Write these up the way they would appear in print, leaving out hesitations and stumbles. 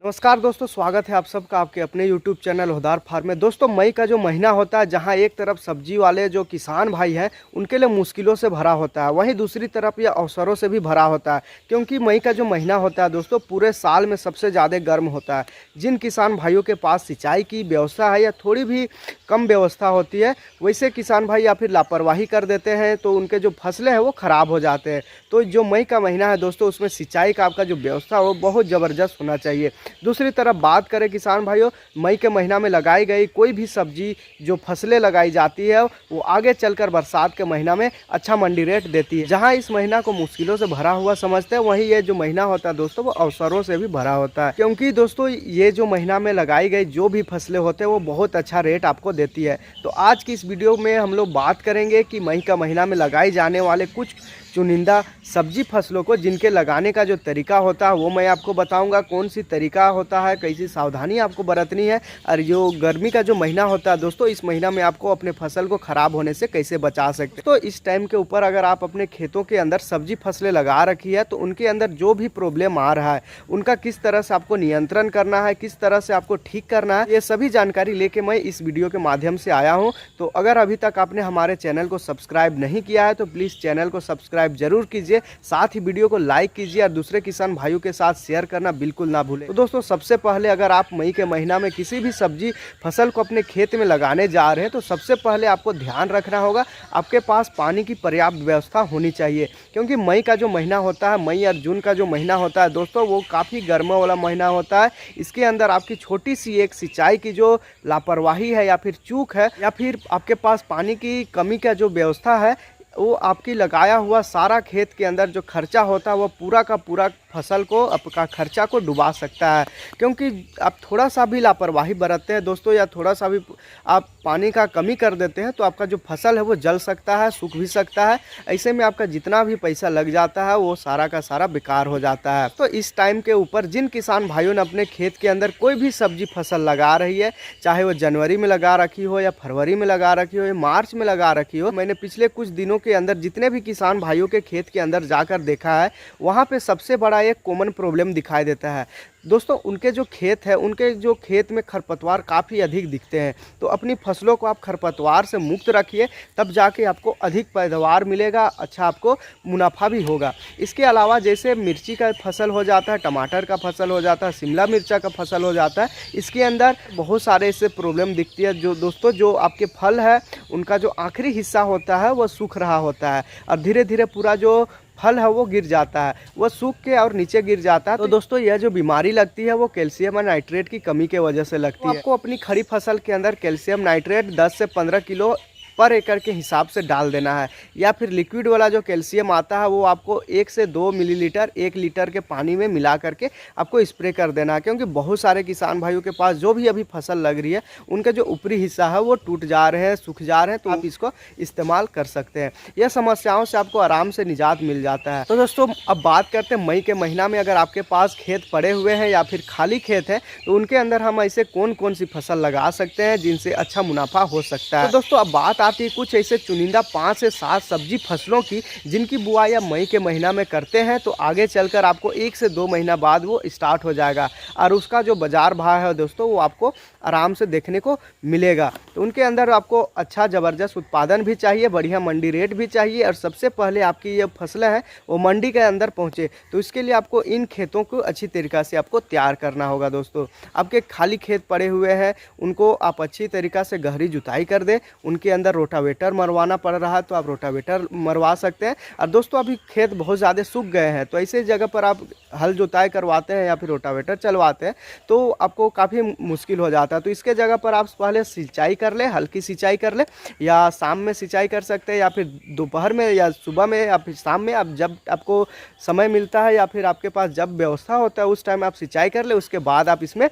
नमस्कार दोस्तों, स्वागत है आप सबका आपके अपने YouTube चैनल होदार फार्म में। दोस्तों, मई का जो महीना होता है, जहां एक तरफ सब्जी वाले जो किसान भाई हैं उनके लिए मुश्किलों से भरा होता है, वहीं दूसरी तरफ ये अवसरों से भी भरा होता है। क्योंकि मई का जो महीना होता है दोस्तों, पूरे साल में सबसे ज़्यादा गर्म होता है। जिन किसान भाइयों के पास सिंचाई की व्यवस्था है या थोड़ी भी कम व्यवस्था होती है, वैसे किसान भाई या फिर लापरवाही कर देते हैं तो उनके जो फसलें हैं वो ख़राब हो जाते हैं। तो जो मई का महीना है दोस्तों, उसमें सिंचाई का आपका जो व्यवस्था हो बहुत ज़बरदस्त होना चाहिए। दूसरी तरफ बात करें किसान भाइयों, मई के महीना में लगाई गई कोई भी सब्जी जो फसलें लगाई जाती है वो आगे चलकर बरसात के महीना में अच्छा मंडी रेट देती है। जहां इस महीना को मुश्किलों से भरा हुआ समझते हैं, वहीं ये जो महीना होता है दोस्तों वो अवसरों से भी भरा होता है। क्योंकि दोस्तों ये जो महीना में लगाई गई जो भी फसलें होते हैं वो बहुत अच्छा रेट आपको देती है। तो आज की इस वीडियो में हम लोग बात करेंगे कि मई का महीना में लगाई जाने वाले कुछ चुनिंदा सब्जी फसलों को जिनके लगाने का जो तरीका होता है वो मैं आपको बताऊंगा। कौन सी तरीका होता है, कैसी सावधानी आपको बरतनी है, और जो गर्मी का जो महीना होता है दोस्तों, इस महीना में आपको अपने फसल को ख़राब होने से कैसे बचा सकते हैं। तो इस टाइम के ऊपर अगर आप अपने खेतों के अंदर सब्जी फसलें लगा रखी है तो उनके अंदर जो भी प्रॉब्लम आ रहा है उनका किस तरह से आपको नियंत्रण करना है, किस तरह से आपको ठीक करना है, ये सभी जानकारी लेके मैं इस वीडियो के माध्यम से आया हूँ। तो अगर अभी तक आपने हमारे चैनल को सब्सक्राइब नहीं किया है तो प्लीज़ चैनल को सब्सक्राइब जरूर कीजिए, साथ ही वीडियो को लाइक कीजिए और दूसरे किसान भाइयों के साथ शेयर करना बिल्कुल ना भूलें। तो दोस्तों, सबसे पहले अगर आप मई के महीना में किसी भी सब्जी फसल को अपने खेत में लगाने जा रहे हैं तो सबसे पहले आपको ध्यान रखना होगा आपके पास पानी की पर्याप्त व्यवस्था होनी चाहिए। क्योंकि मई का जो महीना होता है, मई और जून का जो महीना होता है दोस्तों, वो काफ़ी गर्मा वाला महीना होता है। इसके अंदर आपकी छोटी सी एक सिंचाई की जो लापरवाही है या फिर चूक है या फिर आपके पास पानी की कमी का जो व्यवस्था है, वो आपकी लगाया हुआ सारा खेत के अंदर जो खर्चा होता है वो पूरा का पूरा फसल को आपका खर्चा को डुबा सकता है। क्योंकि आप थोड़ा सा भी लापरवाही बरतते हैं दोस्तों, या थोड़ा सा भी आप पानी का कमी कर देते हैं तो आपका जो फसल है वो जल सकता है, सूख भी सकता है। ऐसे में आपका जितना भी पैसा लग जाता है वो सारा का सारा बेकार हो जाता है। तो इस टाइम के ऊपर जिन किसान भाइयों ने अपने खेत के अंदर कोई भी सब्जी फसल लगा रही है, चाहे वो जनवरी में लगा रखी हो या फरवरी में लगा रखी हो या मार्च में लगा रखी हो, मैंने पिछले कुछ दिनों के अंदर जितने भी किसान भाइयों के खेत के अंदर जाकर देखा है, वहाँ पे सबसे बड़ा एक कॉमन प्रॉब्लम दिखाई देता है दोस्तों। उनके जो खेत है, उनके जो खेत में खरपतवार काफ़ी अधिक दिखते हैं। तो अपनी फसलों को आप खरपतवार से मुक्त रखिए, तब जाके आपको अधिक पैदावार मिलेगा, अच्छा आपको मुनाफा भी होगा। इसके अलावा जैसे मिर्ची का फसल हो जाता है, टमाटर का फसल हो जाता है, शिमला मिर्चा का फसल हो जाता है, इसके अंदर बहुत सारे ऐसे प्रॉब्लम दिखती है जो दोस्तों जो आपके फल है उनका जो आखिरी हिस्सा होता है वो सूख रहा होता है और धीरे धीरे पूरा जो फल है वो गिर जाता है, वो सूख के और नीचे गिर जाता है। तो दोस्तों यह जो बीमारी लगती है वो कैल्शियम और नाइट्रेट की कमी के वजह से लगती है। आपको अपनी खड़ी फसल के अंदर कैल्शियम नाइट्रेट 10 से 15 किलो पर एकड़ के हिसाब से डाल देना है, या फिर लिक्विड वाला जो कैल्शियम आता है वो आपको 1 से 2 मिलीलीटर 1 लीटर के पानी में मिला करके आपको स्प्रे कर देना है। क्योंकि बहुत सारे किसान भाइयों के पास जो भी अभी फसल लग रही है उनका जो ऊपरी हिस्सा है वो टूट जा रहे हैं, सूख जा रहे हैं, तो आप इसको इस्तेमाल कर सकते हैं। यह समस्याओं से आपको आराम से निजात मिल जाता है। तो दोस्तों अब बात करते हैं मई के महीना में अगर आपके पास खेत पड़े हुए हैं या फिर खाली खेत है तो उनके अंदर हम ऐसे कौन कौन सी फसल लगा सकते हैं जिनसे अच्छा मुनाफा हो सकता है। तो दोस्तों अब बात आती है कुछ ऐसे चुनिंदा 5 से 7 सब्जी फसलों की जिनकी बुआई आप मई के महीना में करते हैं तो आगे चलकर आपको 1 से 2 महीना बाद वो स्टार्ट हो जाएगा और उसका जो बाजार भाव है दोस्तों वो आपको आराम से देखने को मिलेगा। तो उनके अंदर आपको अच्छा ज़बरदस्त उत्पादन भी चाहिए, बढ़िया मंडी रेट भी चाहिए, और सबसे पहले आपकी ये फसलें हैं वो मंडी के अंदर पहुँचे। तो इसके लिए आपको इन खेतों को अच्छी तरीक़ा से आपको तैयार करना होगा दोस्तों। आपके खाली खेत पड़े हुए हैं उनको आप अच्छी तरीक़ा से गहरी जुताई कर दें, उनके अंदर रोटावेटर मरवाना पड़ रहा है तो आप रोटावेटर मरवा सकते हैं। और दोस्तों अभी खेत बहुत ज़्यादा सूख गए हैं तो ऐसे जगह पर आप हल जुताई करवाते हैं या फिर रोटावेटर चलवाते हैं तो आपको काफ़ी मुश्किल हो जाता है। तो इसके जगह पर आप पहले सिंचाई कर ले, हल्की सिंचाई कर ले, या शाम में सिंचाई कर सकते हैं, या फिर दोपहर में या सुबह में या फिर शाम में, आप जब आपको समय मिलता है या फिर आपके पास जब व्यवस्था होता है उस टाइम आप सिंचाई कर ले। उसके बाद आप इसमें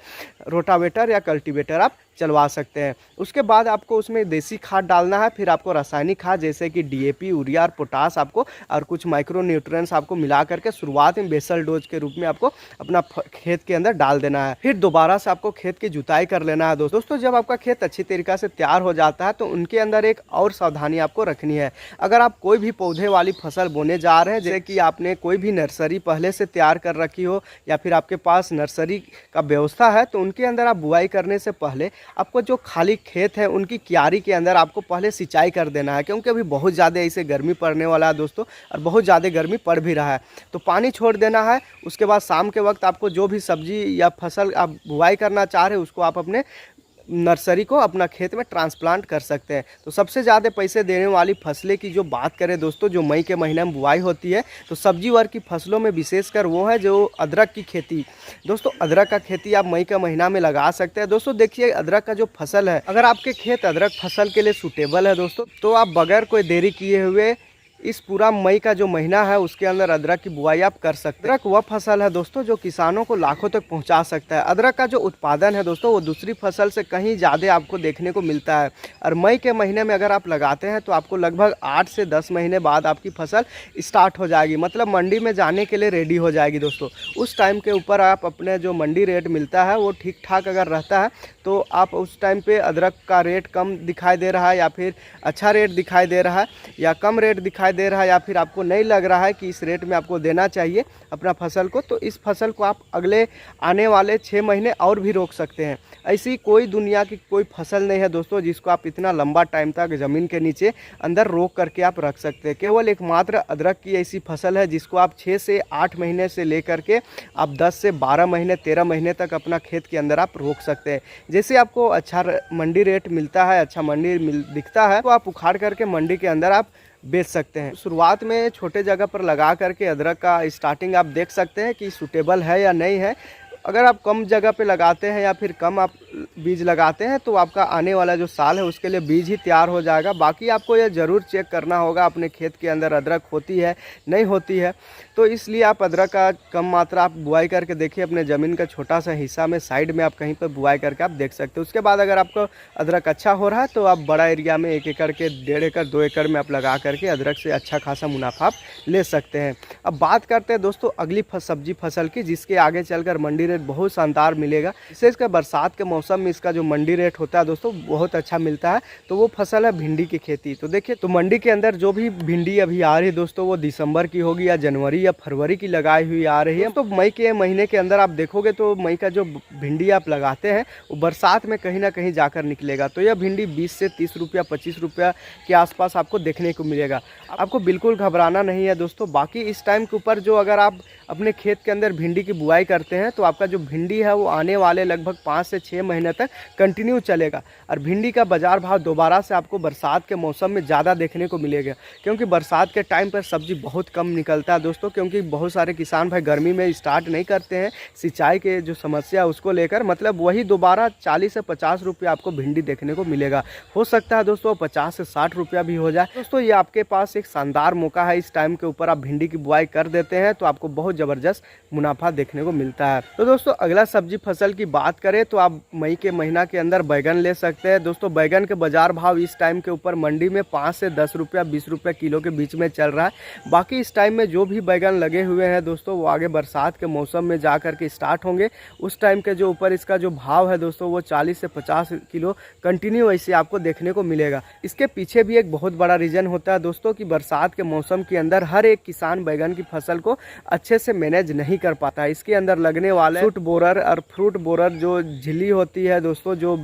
रोटावेटर या कल्टीवेटर आप चलवा सकते हैं। उसके बाद आपको उसमें देसी खाद डालना है, फिर आपको रासायनिक खाद जैसे कि DAP, यूरिया और पोटास आपको और कुछ माइक्रो न्यूट्रिएंट्स आपको मिला करके शुरुआत में बेसल डोज के रूप में आपको अपना खेत के अंदर डाल देना है। फिर दोबारा से आपको खेत की जुताई कर लेना है। दोस्तों जब आपका खेत अच्छी तरीके से तैयार हो जाता है तो उनके अंदर एक और सावधानी आपको रखनी है। अगर आप कोई भी पौधे वाली फसल बोने जा रहे हैं, जैसे कि आपने कोई भी नर्सरी पहले से तैयार कर रखी हो या फिर आपके पास नर्सरी का व्यवस्था है, तो उनके अंदर आप बुआई करने से पहले आपको जो खाली खेत है उनकी क्यारी के अंदर आपको पहले सिंचाई कर देना है, क्योंकि अभी बहुत ज़्यादा ऐसे गर्मी पड़ने वाला है दोस्तों, और बहुत ज़्यादा गर्मी पड़ भी रहा है। तो पानी छोड़ देना है। उसके बाद शाम के वक्त आपको जो भी सब्जी या फसल आप बुआई करना चाह रहे हैं उसको आप अपने नर्सरी को अपना खेत में ट्रांसप्लांट कर सकते हैं। तो सबसे ज़्यादा पैसे देने वाली फसलें की जो बात करें दोस्तों, जो मई के महीने में बुआई होती है, तो सब्जी वर्ग की फसलों में विशेषकर वो है जो अदरक की खेती। दोस्तों अदरक का खेती आप मई का महीना में लगा सकते हैं। दोस्तों देखिए अदरक का जो फसल है, अगर आपके खेत अदरक फसल के लिए सूटेबल है दोस्तों, तो आप बगैर कोई देरी किए हुए इस पूरा मई का जो महीना है उसके अंदर अदरक की बुआई आप कर सकते हैं। अदरक वह फसल है दोस्तों जो किसानों को लाखों तक पहुंचा सकता है। अदरक का जो उत्पादन है दोस्तों वो दूसरी फसल से कहीं ज़्यादा आपको देखने को मिलता है। और मई के महीने में अगर आप लगाते हैं तो आपको लगभग 8 से 10 महीने बाद आपकी फसल स्टार्ट हो जाएगी, मतलब मंडी में जाने के लिए रेडी हो जाएगी दोस्तों। उस टाइम के ऊपर आप अपने जो मंडी रेट मिलता है वो ठीक ठाक अगर रहता है तो आप उस टाइम पे अदरक का रेट कम दिखाई दे रहा है या फिर अच्छा रेट दिखाई दे रहा है या कम रेट दिखाई दे रहा है या फिर आपको नहीं लग रहा है कि इस रेट में आपको देना चाहिए अपना फसल को, तो इस फसल को आप अगले आने वाले 6 महीने और भी रोक सकते हैं। ऐसी कोई दुनिया की कोई फसल नहीं है दोस्तों जिसको आप इतना लंबा टाइम तक ज़मीन के नीचे अंदर रोक करके आप रख सकते हैं। केवल एकमात्र अदरक की ऐसी फसल है जिसको आप 6 से 8 महीने से लेकर के आप 10 से 12 महीने 13 महीने तक अपना खेत के अंदर आप रोक सकते हैं। जैसे आपको अच्छा मंडी रेट मिलता है, अच्छा मंडी दिखता है, तो आप उखाड़ करके मंडी के अंदर आप बेच सकते हैं। शुरुआत में छोटे जगह पर लगा करके अदरक का स्टार्टिंग आप देख सकते हैं कि सूटेबल है या नहीं है। अगर आप कम जगह पे लगाते हैं या फिर कम आप बीज लगाते हैं तो आपका आने वाला जो साल है उसके लिए बीज ही तैयार हो जाएगा। बाकी आपको यह ज़रूर चेक करना होगा अपने खेत के अंदर अदरक होती है नहीं होती है, तो इसलिए आप अदरक का कम मात्रा आप बुआई करके देखिए। अपने ज़मीन का छोटा सा हिस्सा में साइड में आप कहीं पर बुआई करके आप देख सकते हैं। उसके बाद अगर आपको अदरक अच्छा हो रहा है तो आप बड़ा एरिया में 1 एकड़ के 1.5 एकड़ 2 एकड़ में आप लगा करके अदरक से अच्छा खासा मुनाफा आप ले सकते हैं। अब बात करते हैं दोस्तों अगली सब्जी फसल की, जिसके आगे चलकर मंडी रेट बहुत शानदार मिलेगा। विशेषकर बरसात के मौसम में इसका जो मंडी रेट होता है दोस्तों बहुत अच्छा मिलता है। तो वो फसल है भिंडी की खेती। तो देखिए तो मंडी के अंदर जो भी भिंडी अभी आ रही है दोस्तों वो दिसंबर की होगी या जनवरी या फरवरी की लगाई हुई आ रही है। तो मई के महीने के अंदर आप देखोगे तो मई का जो भिंडी आप लगाते हैं वो बरसात में कहीं ना कहीं जाकर निकलेगा। तो यह भिंडी 20 से 30 रुपया 25 रुपया के आसपास आपको देखने को मिलेगा। आपको बिल्कुल घबराना नहीं है दोस्तों। बाकी इस टाइम के ऊपर जो अगर आप अपने खेत के अंदर भिंडी की बुआई करते हैं तो आपका जो भिंडी है वो आने वाले लगभग 5 से 6 महीने तक कंटिन्यू चलेगा। और भिंडी का बाजार भाव दोबारा से आपको बरसात के मौसम में ज़्यादा देखने को मिलेगा, क्योंकि बरसात के टाइम पर सब्जी बहुत कम निकलता है दोस्तों, क्योंकि बहुत सारे किसान भाई गर्मी में स्टार्ट नहीं करते हैं सिंचाई के जो समस्या उसको लेकर, मतलब वही दोबारा 40 से 50 रुपया आपको भिंडी देखने को मिलेगा। हो सकता है दोस्तों 50 से 60 रुपया भी हो जाए। दोस्तों ये आपके पास एक शानदार मौका है, इस टाइम के ऊपर आप भिंडी की बुआई कर देते हैं तो आपको बहुत ज़बरदस्त मुनाफा देखने को मिलता है। तो दोस्तों अगला सब्जी फसल की बात करें तो आप मई के महीना के अंदर बैगन ले सकते हैं। दोस्तों बैगन के बाजार भाव इस टाइम के ऊपर मंडी में 5 से 10 रुपया 20 रुपया किलो के बीच में चल रहा है। बाकी इस टाइम में जो भी बैगन लगे हुए हैं दोस्तों वो आगे बरसात के मौसम में जा कर के स्टार्ट होंगे। उस टाइम के जो ऊपर इसका जो भाव है दोस्तों वो 40 से 50 किलो कंटिन्यू ऐसे आपको देखने को मिलेगा। इसके पीछे भी एक बहुत बड़ा रीज़न होता है दोस्तों कि बरसात के मौसम के अंदर हर एक किसान बैगन की फसल को अच्छे से मैनेज नहीं कर पाता है। इसके अंदर लगने वाले फ्रूट बोरर और फ्रूट बोरर जो झिल्ली होती है दोस्तों, जो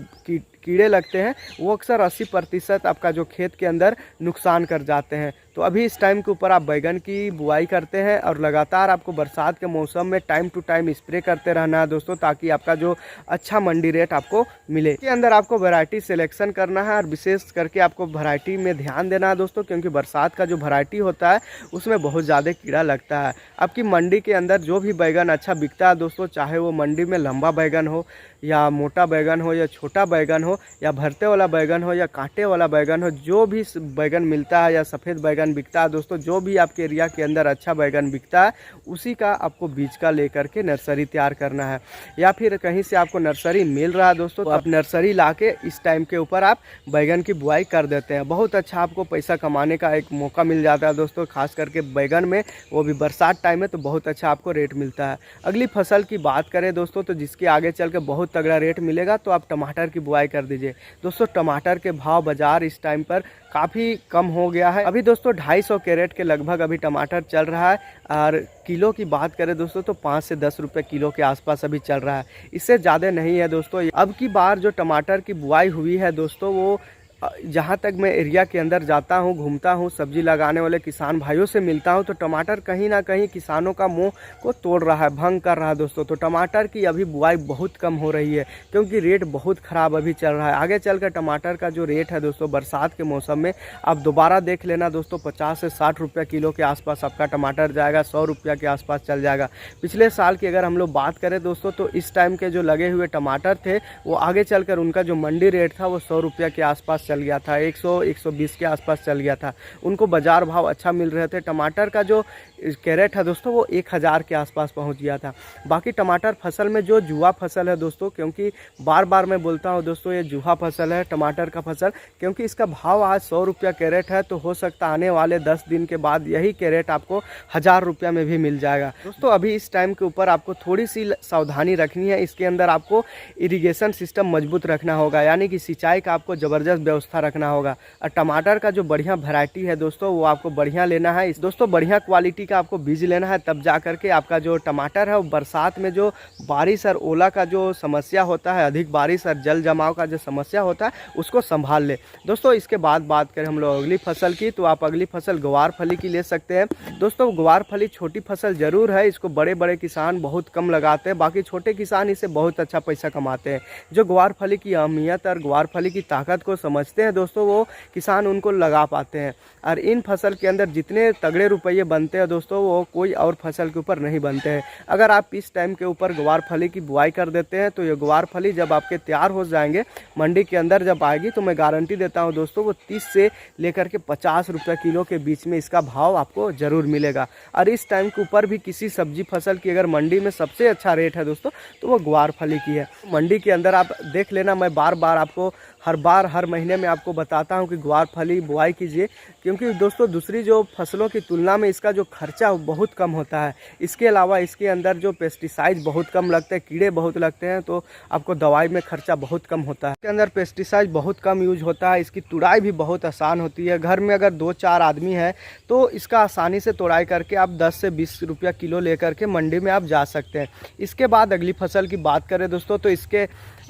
कीड़े लगते हैं वो अक्सर 80% आपका जो खेत के अंदर नुकसान कर जाते हैं। तो अभी इस टाइम के ऊपर आप बैगन की बुआई करते हैं और लगातार आपको बरसात के मौसम में टाइम टू टाइम स्प्रे करते रहना है दोस्तों, ताकि आपका जो अच्छा मंडी रेट आपको मिले। इसके अंदर आपको वैरायटी सिलेक्शन करना है और विशेष करके आपको वैरायटी में ध्यान देना है दोस्तों, क्योंकि बरसात का जो वैरायटी होता है उसमें बहुत ज़्यादा कीड़ा लगता है। आपकी मंडी के अंदर जो भी बैगन अच्छा बिकता है दोस्तों, चाहे वो मंडी में लंबा बैगन हो या मोटा बैगन हो या छोटा बैगन हो, या भरते वाला बैगन हो या कांटे वाला बैगन हो, जो भी बैगन मिलता है या सफ़ेद बैगन बिकता है दोस्तों, जो भी आपके एरिया के अंदर अच्छा बैगन बिकता है उसी का आपको बीज का लेकर के नर्सरी तैयार करना है। या फिर कहीं से आपको नर्सरी मिल रहा है दोस्तों, तो आप नर्सरी ला के इस टाइम के ऊपर आप बैगन की बुआई कर देते हैं। बहुत अच्छा आपको पैसा कमाने का एक मौका मिल जाता है दोस्तों, खास करके बैगन में, वो भी बरसात टाइम में तो बहुत अच्छा आपको रेट मिलता है। अगली फसल की बात करें दोस्तों, तो जिसके आगे चल के बहुत तगड़ा रेट मिलेगा, तो आप टमाटर की बुआई कर दीजिए। दोस्तों टमाटर के भाव बाजार इस टाइम पर काफ़ी कम हो गया है। अभी दोस्तों 250 कैरेट के लगभग अभी टमाटर चल रहा है, और किलो की बात करें दोस्तों तो 5 से 10 रुपये किलो के आसपास अभी चल रहा है, इससे ज़्यादा नहीं है दोस्तों। अब की बार जो टमाटर की बुआई हुई है दोस्तों, वो जहाँ तक मैं एरिया के अंदर जाता हूँ, घूमता हूँ, सब्जी लगाने वाले किसान भाइयों से मिलता हूँ, तो टमाटर कहीं ना कहीं किसानों का मुंह को तोड़ रहा है, भंग कर रहा है दोस्तों। तो टमाटर की अभी बुआई बहुत कम हो रही है, क्योंकि रेट बहुत ख़राब अभी चल रहा है। आगे चलकर टमाटर का जो रेट है दोस्तों, बरसात के मौसम में आप दोबारा देख लेना दोस्तों, 50 से 60 रुपये किलो के आसपास आपका टमाटर जाएगा, 100 रुपये के आसपास चल जाएगा। पिछले साल की अगर हम लोग बात करें दोस्तों, तो इस टाइम के जो लगे हुए टमाटर थे, वो आगे चलकर उनका जो मंडी रेट था वो 100 रुपये के आसपास चल गया था, 100-120 के आसपास चल गया था। उनको बाजार भाव अच्छा मिल रहे थे। टमाटर का जो कैरेट है दोस्तों, वो 1000 के आसपास पहुंच गया था। बाकी टमाटर फसल में जो जुआ फसल है दोस्तों, क्योंकि बार बार मैं बोलता हूं दोस्तों, ये जुआ फसल है टमाटर का फसल, क्योंकि इसका भाव आज 100 रुपया कैरेट है, तो हो सकता आने वाले 10 दिन के बाद यही कैरेट आपको 1000 रुपया में भी मिल जाएगा दोस्तों। अभी इस टाइम के ऊपर आपको थोड़ी सी सावधानी रखनी है। इसके अंदर आपको इरिगेशन सिस्टम मजबूत रखना होगा, यानी कि सिंचाई का आपको ज़बरदस्त व्यवस्था रखना होगा। और टमाटर का जो बढ़िया वैरायटी है दोस्तों, वो आपको बढ़िया लेना है दोस्तों, बढ़िया क्वालिटी का आपको बीज लेना है, तब जा करके आपका जो टमाटर है वो बरसात में जो बारिश और ओला का जो समस्या होता है, अधिक बारिश और जल जमाव का जो समस्या होता है, उसको संभाल ले दोस्तों। इसके बाद बात करें हम लोग अगली फसल की, तो आप अगली फसल ग्वार फली की ले सकते हैं दोस्तों। ग्वार फली छोटी फसल जरूर है, इसको बड़े बड़े किसान बहुत कम लगाते हैं, बाकी छोटे किसान इससे बहुत अच्छा पैसा कमाते हैं। जो ग्वार फली की अहमियत और ग्वार फली की ताकत को समझते हैं दोस्तों, वो किसान उनको लगा पाते हैं। और इन फसल के अंदर जितने तगड़े रुपये बनते हैं दोस्तों, वो कोई और फसल के ऊपर नहीं बनते हैं। अगर आप इस टाइम के ऊपर ग्वार फली की बुआई कर देते हैं, तो ये ग्वार फली जब आपके तैयार हो जाएंगे, मंडी के अंदर जब आएगी, तो मैं गारंटी देता हूं दोस्तों, वो 30 से लेकर के 50 रुपये किलो के बीच में इसका भाव आपको जरूर मिलेगा। और इस टाइम के ऊपर भी किसी सब्जी फसल की अगर मंडी में सबसे अच्छा रेट है दोस्तों, तो वो ग्वार फली की है। मंडी के अंदर आप देख लेना, मैं बार बार आपको हर महीने में आपको बताता हूं कि ग्वार फली बुआई कीजिए, क्योंकि दोस्तों दूसरी जो फसलों की तुलना में इसका जो खर्चा बहुत कम होता है। इसके अलावा इसके अंदर जो पेस्टिसाइड बहुत कम लगते हैं, कीड़े बहुत लगते हैं, तो आपको दवाई में खर्चा बहुत कम होता है। इसके अंदर पेस्टिसाइड बहुत कम यूज होता है, इसकी तुड़ाई भी बहुत आसान होती है। घर में अगर 2-4 आदमी है तो इसका आसानी से तोड़ाई करके आप 10 से 20 रुपया किलो लेकर के मंडी में आप जा सकते हैं। इसके बाद अगली फसल की बात करें दोस्तों, तो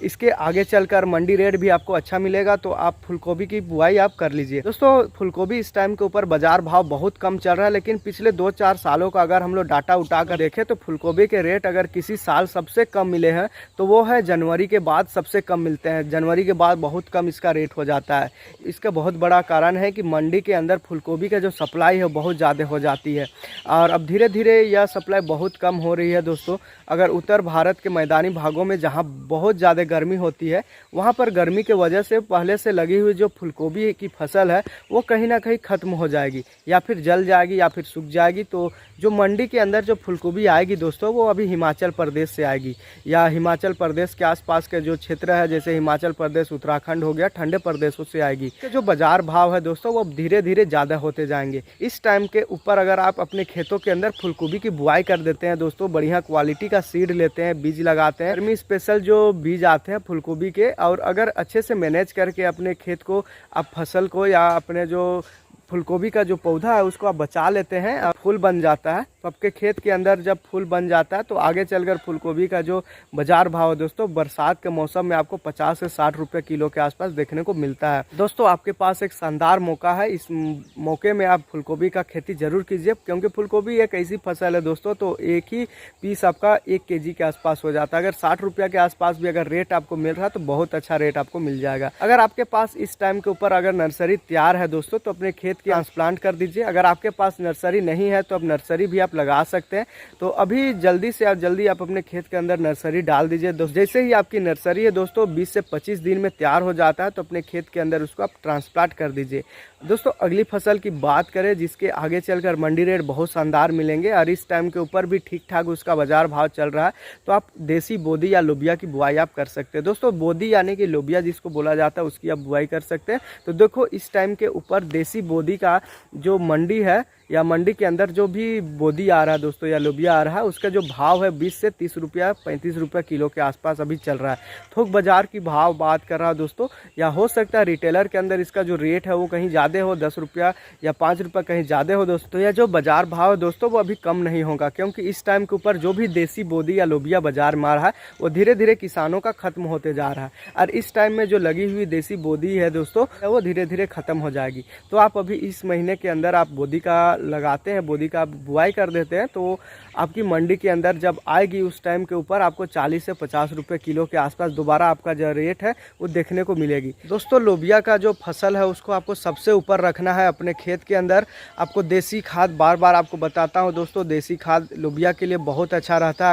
इसके आगे चलकर मंडी रेट भी आपको अच्छा मिलेगा, तो आप फूलगोभी की बुआई आप कर लीजिए दोस्तों। फूलगोभी इस टाइम के ऊपर बाजार भाव बहुत कम चल रहा है, लेकिन पिछले 2-4 सालों का अगर हम लोग डाटा उठा कर देखें, तो फूलगोभी के रेट अगर किसी साल सबसे कम मिले हैं, तो वो है जनवरी के बाद सबसे कम मिलते हैं। जनवरी के बाद बहुत कम इसका रेट हो जाता है। इसका बहुत बड़ा कारण है कि मंडी के अंदर फूलगोभी का जो सप्लाई है बहुत ज़्यादा हो जाती है, और अब धीरे धीरे यह सप्लाई बहुत कम हो रही है दोस्तों। अगर उत्तर भारत के मैदानी भागों में जहाँ बहुत ज़्यादा गर्मी होती है, वहाँ पर गर्मी के वजह से पहले से लगी हुई जो फूलगोभी की फसल है, वो कहीं ना कहीं ख़त्म हो जाएगी, या फिर जल जाएगी या फिर सूख जाएगी। तो जो मंडी के अंदर जो फूलगोभी आएगी दोस्तों, वो अभी हिमाचल प्रदेश से आएगी, या हिमाचल प्रदेश के आसपास के जो क्षेत्र है, जैसे हिमाचल प्रदेश, उत्तराखंड हो गया, ठंडे प्रदेशों से आएगी। जो बाजार भाव है दोस्तों, वो धीरे धीरे ज़्यादा होते जाएंगे। इस टाइम के ऊपर अगर आप अपने खेतों के अंदर फूलगोभी की बुआई कर देते हैं दोस्तों, बढ़िया क्वालिटी का सीड लेते हैं, बीज लगाते हैं, गर्मी स्पेशल जो बीज आते हैं फूलगोभी के, और अगर अच्छे से मैनेज करके अपने खेत को, आप फसल को, या अपने जो फूलगोभी का जो पौधा है उसको आप बचा लेते हैं, फूल बन जाता है, तो आपके खेत के अंदर जब फूल बन जाता है, तो आगे चलकर फूलगोभी का जो बाजार भाव है दोस्तों, बरसात के मौसम में आपको 50 से 60 रुपये किलो के आसपास देखने को मिलता है। दोस्तों आपके पास एक शानदार मौका है, इस मौके में आप फूलगोभी का खेती जरूर कीजिए, क्योंकि फूलगोभी एक ऐसी फसल है दोस्तों, तो एक ही पीस आपका 1 kg के आसपास हो जाता है। अगर 60 रुपये के आसपास भी अगर रेट आपको मिल रहा है, तो बहुत अच्छा रेट आपको मिल जाएगा। अगर आपके पास इस टाइम के ऊपर अगर नर्सरी तैयार है दोस्तों, तो अपने खेत के ट्रांसप्लांट कर दीजिए। अगर आपके पास नर्सरी नहीं है तो अब नर्सरी भी आप लगा सकते हैं। तो अभी जल्दी से जल्दी आप अपने खेत के अंदर नर्सरी डाल दीजिए दोस्तों। जैसे ही आपकी नर्सरी है दोस्तों 20 से 25 दिन में तैयार हो जाता है तो अपने खेत के अंदर उसको आप ट्रांसप्लांट कर दीजिए। दोस्तों अगली फसल की बात करें जिसके आगे चलकर मंडी रेट बहुत शानदार मिलेंगे और इस टाइम के ऊपर भी ठीक ठाक उसका बाजार भाव चल रहा है, तो आप देसी बोदी या लोबिया की बुआई आप कर सकते हैं। दोस्तों बोदी यानी कि लोबिया जिसको बोला जाता है उसकी आप बुआई कर सकते हैं। तो देखो इस टाइम के ऊपर देसी बोदी का जो मंडी है या मंडी के अंदर जो भी बोदी आ रहा है दोस्तों या लोबिया आ रहा है उसका जो भाव है 20 से 30 रुपया 35 रुपया किलो के आसपास अभी चल रहा है। थोक बाजार की भाव बात कर रहा है दोस्तों, या हो सकता है रिटेलर के अंदर इसका जो रेट है वो कहीं ज़्यादा हो, 10 रुपया या 5 रुपया कहीं ज़्यादा हो दोस्तों। या जो बाजार भाव है दोस्तों वो अभी कम नहीं होगा, क्योंकि इस टाइम के ऊपर जो भी देसी बोदी या लोबिया बाजार में आ रहा है वो धीरे धीरे किसानों का खत्म होते जा रहा है और इस टाइम में जो लगी हुई देसी बोदी है दोस्तों वो धीरे धीरे खत्म हो जाएगी। तो आप अभी इस महीने के अंदर आप बोदी का लगाते हैं, बोदी का बुआई कर देते हैं तो आपकी मंडी के अंदर जब आएगी उस टाइम के ऊपर आपको 40 से 50 रुपए किलो के आसपास दोबारा आपका जो रेट है वो देखने को मिलेगी। दोस्तों लोबिया का जो फसल है उसको आपको सबसे ऊपर रखना है अपने खेत के अंदर। आपको देसी खाद बार बार आपको बताता हूँ दोस्तों, देसी खाद लोबिया के लिए बहुत अच्छा रहता है।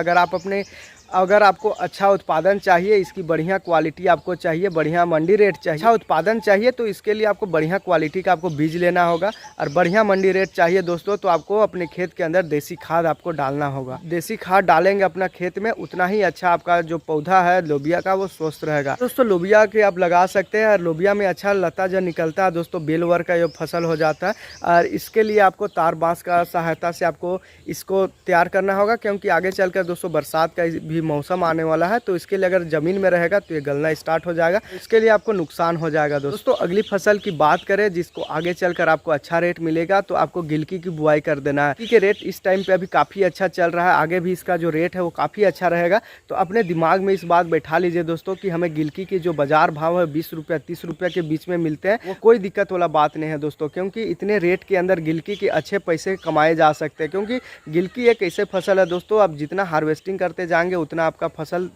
अगर आपको अच्छा उत्पादन चाहिए, इसकी बढ़िया क्वालिटी आपको चाहिए, बढ़िया मंडी रेट चाहिए, अच्छा उत्पादन चाहिए तो इसके लिए आपको बढ़िया क्वालिटी का आपको बीज लेना होगा और बढ़िया मंडी रेट चाहिए दोस्तों तो आपको अपने खेत के अंदर देसी खाद आपको डालना होगा। देसी खाद डालेंगे अपना खेत में उतना ही अच्छा आपका जो पौधा है लोबिया का वो स्वस्थ रहेगा। दोस्तों लोबिया के आप लगा सकते हैं और लोबिया में अच्छा लता जो निकलता है दोस्तों बेलवर का जो फसल हो जाता है और इसके लिए आपको तार बांस का सहायता से आपको इसको तैयार करना होगा, क्योंकि आगे चलकर दोस्तों बरसात का भी मौसम आने वाला है तो इसके लिए अगर जमीन में रहेगा तो ये गलना स्टार्ट हो जाएगा, इसके लिए आपको नुकसान हो जाएगा। दोस्तों अगली फसल की बात करें जिसको आगे चलकर आपको अच्छा रेट मिलेगा तो आपको गिलकी की बुआई कर देना है। गिलकी के रेट इस टाइम पे अभी काफ़ी अच्छा चल रहा है, आगे भी इसका जो रेट है वो काफ़ी अच्छा रहेगा। तो अपने दिमाग में इस बात बैठा लीजिए दोस्तों कि हमें गिलकी की जो बाजार भाव है 20 रुपया 30 रुपया के बीच में मिलते हैं, वो कोई दिक्कत वाला बात नहीं है दोस्तों, क्योंकि इतने रेट के अंदर गिलकी के अच्छे पैसे कमाए जा सकते हैं। क्योंकि गिलकी एक ऐसे फसल है दोस्तों आप जितना हार्वेस्टिंग करते जाएंगे उतना आपका फसल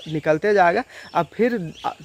निकलते जाएगा, अब फिर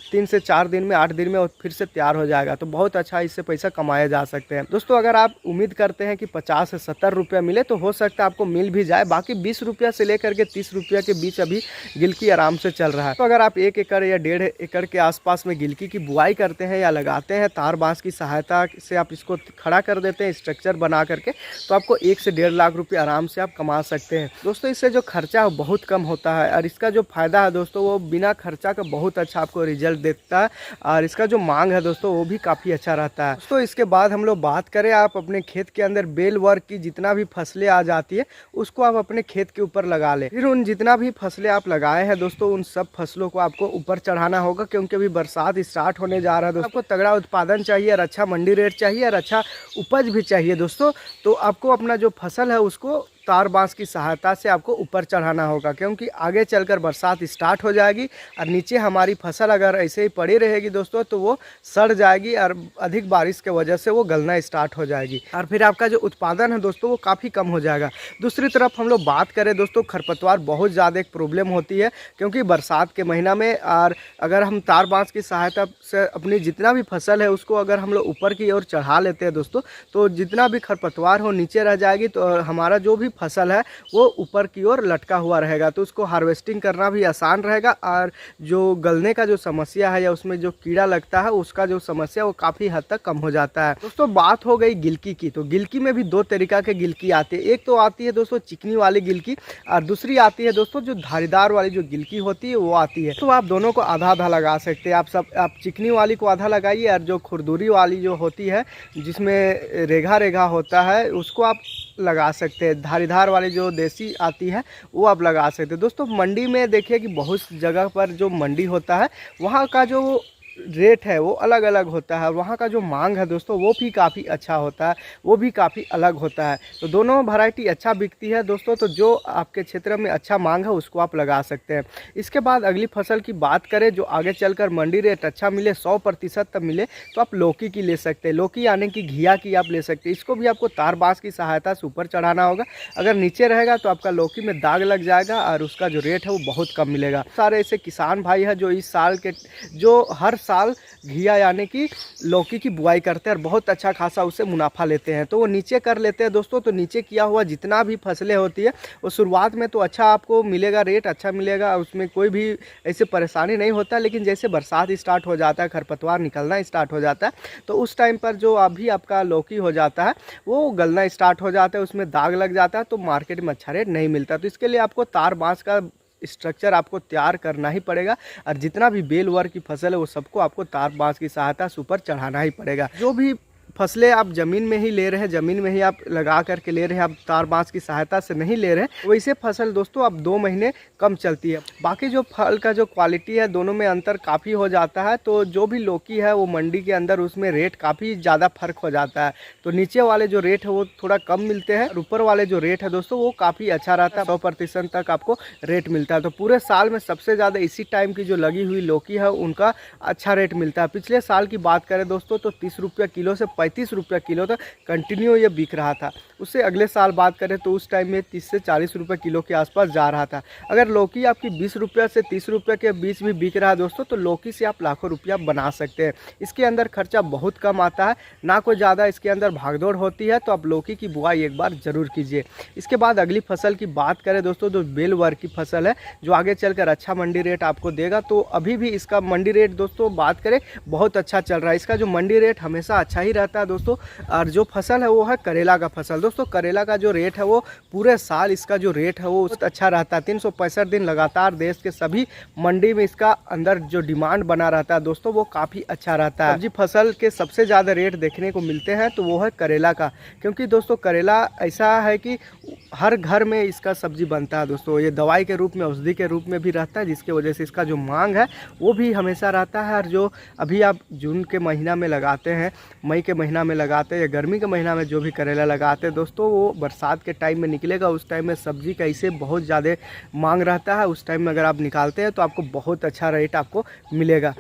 3 से 4 दिन में 8 दिन में फिर से तैयार हो जाएगा। तो बहुत अच्छा इससे पैसा कमाया जा सकते हैं दोस्तों। अगर आप उम्मीद करते हैं कि 50 से 70 रुपया मिले तो हो सकता है आपको मिल भी जाए, बाकी 20 रुपया से लेकर के 30 रुपया के बीच अभी गिलकी आराम से चल रहा है। तो अगर आप 1 एकड़ या 1.5 एकड़ के आसपास में गिलकी की बुआई करते हैं या लगाते हैं, तार बांस की सहायता से आप इसको खड़ा कर देते हैं स्ट्रक्चर बना करके, तो आपको 1 से 1.5 लाख रुपये आराम से आप कमा सकते हैं दोस्तों। इससे जो खर्चा है बहुत कम होता है और इसका जो फायदा है दोस्तों वो बिना खर्चा का बहुत अच्छा आपको रिजल्ट देता है और इसका जो मांग है दोस्तों वो भी काफ़ी अच्छा रहता है। दोस्तों इसके बाद हम लोग बात करें आप अपने खेत के अंदर बेल वर्क की जितना भी फसलें आ जाती है उसको आप अपने खेत के ऊपर लगा लें। फिर उन जितना भी फसलें आप लगाए हैं दोस्तों उन सब फसलों को आपको ऊपर चढ़ाना होगा, क्योंकि अभी बरसात स्टार्ट होने जा रहा है दोस्तों। आपको तगड़ा उत्पादन चाहिए और अच्छा मंडी रेट चाहिए और अच्छा उपज भी चाहिए दोस्तों, तो आपको अपना जो फसल है उसको तार बांस की सहायता से आपको ऊपर चढ़ाना होगा, क्योंकि आगे चलकर बरसात स्टार्ट हो जाएगी और नीचे हमारी फसल अगर ऐसे ही पड़ी रहेगी दोस्तों तो वो सड़ जाएगी और अधिक बारिश के वजह से वो गलना स्टार्ट हो जाएगी और फिर आपका जो उत्पादन है दोस्तों वो काफ़ी कम हो जाएगा। दूसरी तरफ हम लोग बात करें दोस्तों खरपतवार बहुत ज़्यादा एक प्रॉब्लम होती है, क्योंकि बरसात के महीना में और अगर हम तार बांस की सहायता से अपनी जितना भी फसल है उसको अगर हम लोग ऊपर की ओर चढ़ा लेते हैं दोस्तों तो जितना भी खरपतवार हो नीचे रह जाएगी, तो हमारा जो भी फसल है वो ऊपर की ओर लटका हुआ रहेगा, तो उसको हार्वेस्टिंग करना भी आसान रहेगा और जो गलने का जो समस्या है या उसमें जो कीड़ा लगता है उसका जो समस्या वो काफ़ी हद तक कम हो जाता है। दोस्तों बात हो गई गिलकी की, तो गिलकी में भी 2 तरीका के गिलकी आती है। एक तो आती है दोस्तों चिकनी वाली गिलकी और दूसरी आती है दोस्तों जो धारीदार वाली जो गिलकी होती है वो आती है। तो आप दोनों को आधा आधा लगा सकते हैं। आप चिकनी वाली को आधा लगाइए और जो खुरदुरी वाली जो होती है जिसमें रेखा रेखा होता है उसको आप लगा सकते हैं। धारीदार वाली जो देसी आती है वो आप लगा सकते हैं। दोस्तों मंडी में देखिए कि बहुत जगह पर जो मंडी होता है वहाँ का जो रेट है वो अलग अलग होता है, वहाँ का जो मांग है दोस्तों वो भी काफ़ी अच्छा होता है, वो भी काफ़ी अलग होता है। तो दोनों वैरायटी अच्छा बिकती है दोस्तों, तो जो आपके क्षेत्र में अच्छा मांग है उसको आप लगा सकते हैं। इसके बाद अगली फसल की बात करें जो आगे चलकर मंडी रेट अच्छा मिले 100% तब मिले तो आप लौकी की ले सकते हैं। लौकी यानी कि घिया की आप ले सकते हैं। इसको भी आपको तार बांस की सहायता से ऊपर चढ़ाना होगा, अगर नीचे रहेगा तो आपका लौकी में दाग लग जाएगा और उसका जो रेट है वो बहुत कम मिलेगा। सारे ऐसे किसान भाई है जो इस साल के जो हर साल घिया यानी कि लौकी की बुआई करते हैं और बहुत अच्छा खासा उससे मुनाफा लेते हैं। तो वो नीचे कर लेते हैं दोस्तों। तो नीचे किया हुआ जितना भी फसलें होती है वो शुरुआत में तो अच्छा आपको मिलेगा, रेट अच्छा मिलेगा, उसमें कोई भी ऐसे परेशानी नहीं होता। लेकिन जैसे बरसात स्टार्ट हो जाता है, खरपतवार निकलना स्टार्ट हो जाता है, तो उस टाइम पर जो अभी आपका लौकी हो जाता है वो गलना स्टार्ट हो जाता है, उसमें दाग लग जाता है, तो मार्केट में अच्छा रेट नहीं मिलता। तो इसके लिए आपको तार बांस का स्ट्रक्चर आपको तैयार करना ही पड़ेगा और जितना भी बेल वर्ग की फसल है वो सबको आपको तार बांस की सहायता से ऊपर चढ़ाना ही पड़ेगा। जो भी फसलें आप ज़मीन में ही ले रहे हैं, ज़मीन में ही आप लगा करके ले रहे हैं, आप तार बांस की सहायता से नहीं ले रहे हैं, वैसे फसल दोस्तों अब 2 महीने कम चलती है। बाकी जो फल का जो क्वालिटी है दोनों में अंतर काफ़ी हो जाता है। तो जो भी लौकी है वो मंडी के अंदर उसमें रेट काफ़ी ज़्यादा फर्क हो जाता है। तो नीचे वाले जो रेट है वो थोड़ा कम मिलते हैं और ऊपर वाले जो रेट है दोस्तों वो काफ़ी अच्छा रहता है, 100% तक आपको रेट मिलता है। तो पूरे साल में सबसे ज़्यादा इसी टाइम की जो लगी हुई लौकी है उनका अच्छा रेट मिलता है। पिछले साल की बात करें दोस्तों तो 30 रुपये किलो से 35 रुपये किलो तक कंटिन्यू ये बिक रहा था। उससे अगले साल बात करें तो उस टाइम में 30 से 40 रुपये किलो के आसपास जा रहा था। अगर लौकी आपकी 20 रुपये से 30 रुपये के बीच भी बिक रहा है दोस्तों तो लौकी से आप लाखों रुपया बना सकते हैं। इसके अंदर खर्चा बहुत कम आता है, ना कोई ज़्यादा इसके अंदर भागदौड़ होती है। तो आप लौकी की बुआई एक बार ज़रूर कीजिए। इसके बाद अगली फसल की बात करें दोस्तों जो बेल वर्ग की फसल है जो आगे चलकर अच्छा मंडी रेट आपको देगा। तो अभी भी इसका मंडी रेट दोस्तों बात करें बहुत अच्छा चल रहा है। इसका जो मंडी रेट हमेशा अच्छा ही रहता है दोस्तों। और जो फसल है वो है करेला का फसल। दोस्तों करेला का जो रेट है वो पूरे साल इसका जो रेट है वो बहुत अच्छा रहता है। 365 दिन लगातार देश के सभी मंडी में इसका अंदर जो डिमांड बना रहता है दोस्तों वो काफ़ी अच्छा रहता है। सब्जी फसल के सबसे ज़्यादा रेट देखने को मिलते हैं तो वो है करेला का, क्योंकि दोस्तों करेला ऐसा है कि हर घर में इसका सब्जी बनता है दोस्तों। ये दवाई के रूप में, औषधि के रूप में भी रहता है, जिसकी वजह से इसका जो मांग है वो भी हमेशा रहता है। और जो अभी आप जून के महीना में लगाते हैं, मई के महीना में लगाते हैं या गर्मी के महीना में जो भी करेला लगाते हैं दोस्तों वो बरसात के टाइम में निकलेगा। उस टाइम में सब्जी का इसे बहुत ज़्यादा मांग रहता है। उस टाइम में अगर आप निकालते हैं तो आपको बहुत अच्छा रेट आपको मिलेगा।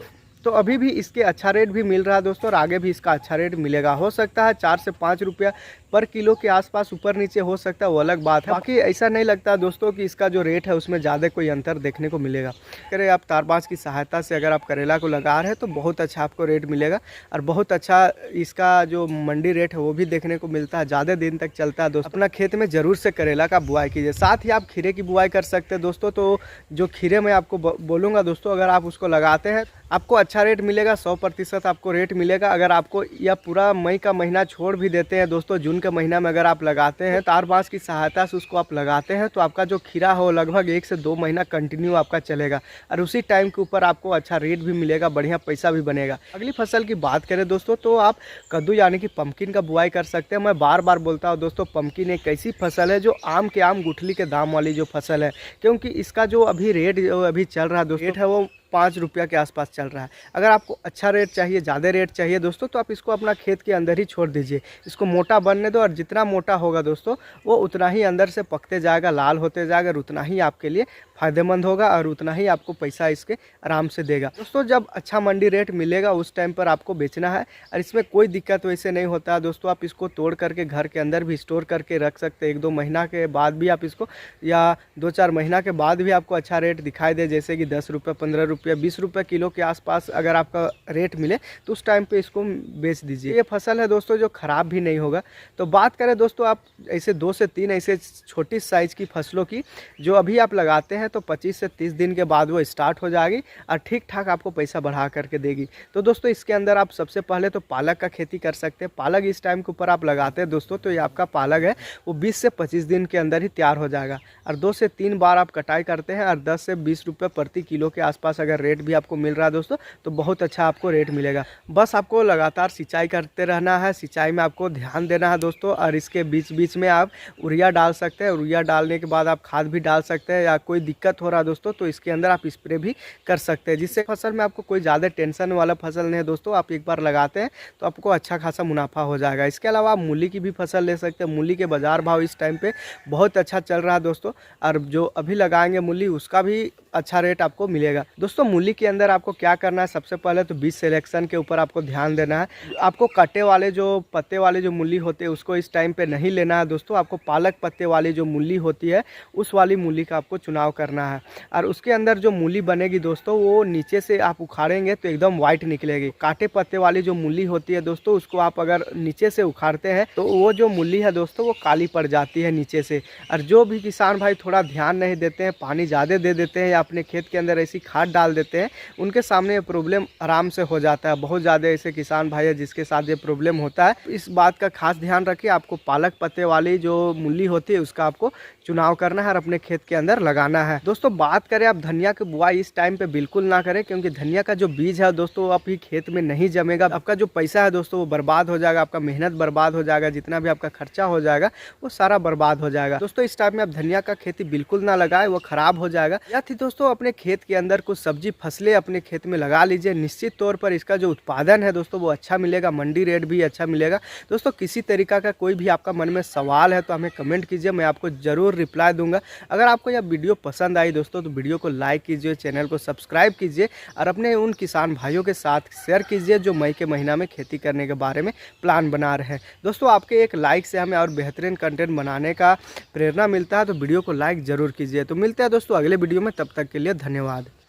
तो अभी भी इसके अच्छा रेट भी मिल रहा है दोस्तों और आगे भी इसका अच्छा रेट मिलेगा। हो सकता है 4 से 5 रुपया पर किलो के आसपास ऊपर नीचे हो सकता है, वो अलग बात है। बाकी ऐसा नहीं लगता दोस्तों कि इसका जो रेट है उसमें ज़्यादा कोई अंतर देखने को मिलेगा। अगर आप तारबाज की सहायता से अगर आप करेला को लगा रहे हैं तो बहुत अच्छा आपको रेट मिलेगा और बहुत अच्छा इसका जो मंडी रेट है वो भी देखने को मिलता है, ज़्यादा दिन तक चलता है दोस्तों। अपना खेत में ज़रूर से करेला का बुआई कीजिए। साथ ही आप खीरे की बुआई कर सकते हैं दोस्तों। तो जो खीरे मैं आपको बोलूँगा दोस्तों, अगर आप उसको लगाते हैं आपको अच्छा रेट मिलेगा, 100% आपको रेट मिलेगा। अगर आपको यह पूरा मई का महीना छोड़ भी देते हैं दोस्तों, जून के महीना में अगर आप लगाते हैं तार बांस की सहायता से उसको आप लगाते हैं तो आपका जो खीरा हो लगभग 1 से 2 महीना कंटिन्यू आपका चलेगा और उसी टाइम के ऊपर आपको अच्छा रेट भी मिलेगा, बढ़िया पैसा भी बनेगा। अगली फसल की बात करें दोस्तों तो आप कद्दू यानी कि पम्पकिन का बुआई कर सकते हैं। मैं बार बार बोलता हूँ दोस्तों, पम्पकिन एक ऐसी फसल है जो आम के आम गुठली के दाम वाली जो फसल है, क्योंकि इसका जो अभी रेट अभी चल रहा है दोस्तों, रेट है वो 5 रुपया के आसपास चल रहा है। अगर आपको अच्छा रेट चाहिए, ज़्यादा रेट चाहिए दोस्तों, तो आप इसको अपना खेत के अंदर ही छोड़ दीजिए। इसको मोटा बनने दो और जितना मोटा होगा दोस्तों वो उतना ही अंदर से पकते जाएगा, लाल होते जाएगा और उतना ही आपके लिए फ़ायदेमंद होगा और उतना ही आपको पैसा इसके आराम से देगा। दोस्तों जब अच्छा मंडी रेट मिलेगा उस टाइम पर आपको बेचना है और इसमें कोई दिक्कत वैसे नहीं होता है दोस्तों। आप इसको तोड़ करके घर के अंदर भी स्टोर करके रख सकते हैं। 1-2 महीना के बाद भी आप इसको या 2-4 महीना के बाद भी आपको अच्छा रेट दिखाई दे, जैसे कि 10 रुपये, 15 रुपये, 20 रुपये किलो के आसपास अगर आपका रेट मिले तो उस टाइम पे इसको बेच दीजिए। ये फसल है दोस्तों जो ख़राब भी नहीं होगा। तो बात करें दोस्तों आप ऐसे 2 से 3 ऐसे छोटी साइज़ की फसलों की जो अभी आप लगाते हैं तो 25 से 30 दिन के बाद वो स्टार्ट हो जाएगी और ठीक ठाक आपको पैसा बढ़ा करके देगी। तो दोस्तों इसके अंदर आप सबसे पहले तो पालक का खेती कर सकते हैं। पालक इस टाइम के ऊपर आप लगाते हैं दोस्तों तो ये आपका पालक है वो 20 से 25 दिन के अंदर ही तैयार हो जाएगा और 2 से 3 बार आप कटाई करते हैं और 10 से 20 रुपये प्रति किलो के आसपास अगर रेट भी आपको मिल रहा है दोस्तों तो बहुत अच्छा आपको रेट मिलेगा। बस आपको लगातार सिंचाई करते रहना है, सिंचाई में आपको ध्यान देना है दोस्तों। और इसके बीच बीच में आप यूरिया डाल सकते हैं। यूरिया डालने के बाद आप खाद भी डाल सकते हैं, या कोई दिक्कत हो रहा है दोस्तों तो इसके अंदर आप स्प्रे भी कर सकते हैं, जिससे फसल में आपको कोई ज़्यादा टेंशन वाला फसल नहीं है दोस्तों। आप एक बार लगाते हैं तो आपको अच्छा खासा मुनाफा हो जाएगा। इसके अलावा आप मूली की भी फसल ले सकते हैं। मूली के बाज़ार भाव इस टाइम पे बहुत अच्छा चल रहा है दोस्तों, और जो अभी लगाएंगे मूली उसका भी अच्छा रेट आपको मिलेगा। दोस्तों मूली के अंदर आपको क्या करना है, सबसे पहले तो बीज सिलेक्शन के ऊपर आपको ध्यान देना है। आपको कटे वाले जो पत्ते वाले जो मूली होते हैं उसको इस टाइम पे नहीं लेना है दोस्तों। आपको पालक पत्ते वाली जो मूली होती है उस वाली मूली का आपको चुनाव करना है। और उसके अंदर जो मूली बनेगी दोस्तों वो नीचे से आप उखाड़ेंगे तो एकदम वाइट निकलेगी। काटे पत्ते वाली जो मूली होती है दोस्तों उसको आप अगर नीचे से उखाड़ते हैं तो वो जो मूली है दोस्तों वो काली पड़ जाती है नीचे से। और जो भी किसान भाई थोड़ा ध्यान नहीं देते हैं, पानी ज़्यादा दे देते हैं या अपने खेत के अंदर ऐसी खाद डाल देते हैं, उनके सामने ये प्रॉब्लम आराम से हो जाता है। बहुत ज़्यादा ऐसे किसान भाई है जिसके साथ ये प्रॉब्लम होता है। इस बात का खास ध्यान रखिए, आपको पालक पत्ते वाली जो मूली होती है उसका आपको चुनाव करना है और अपने खेत के अंदर लगाना है। दोस्तों बात करें आप धनिया की बुआई इस टाइम पे बिल्कुल ना करें, क्योंकि धनिया का जो बीज है दोस्तों वो आपकी खेत में नहीं जमेगा। आपका जो पैसा है दोस्तों वो बर्बाद हो जाएगा, आपका मेहनत बर्बाद हो जाएगा, जितना भी आपका खर्चा हो जाएगा वो सारा बर्बाद हो जाएगा। दोस्तों इस टाइम में आप धनिया का खेती बिल्कुल ना लगाए, वो खराब हो जाएगा। या थी दोस्तों अपने खेत के अंदर कुछ सब्जी फसलें अपने खेत में लगा लीजिए। निश्चित तौर पर इसका जो उत्पादन है दोस्तों वो अच्छा मिलेगा, मंडी रेट भी अच्छा मिलेगा। दोस्तों किसी तरीका का कोई भी आपका मन में सवाल है तो हमें कमेंट कीजिए, मैं आपको ज़रूर रिप्लाई दूंगा। अगर आपको यह वीडियो पसंद आई दोस्तों तो वीडियो को लाइक कीजिए, चैनल को सब्सक्राइब कीजिए और अपने उन किसान भाइयों के साथ शेयर कीजिए जो मई के महीना में खेती करने के बारे में प्लान बना रहे हैं। दोस्तों आपके एक लाइक से हमें और बेहतरीन कंटेंट बनाने का प्रेरणा मिलता है, तो वीडियो को लाइक ज़रूर कीजिए। तो मिलते हैं दोस्तों अगले वीडियो में, तब तक के लिए धन्यवाद।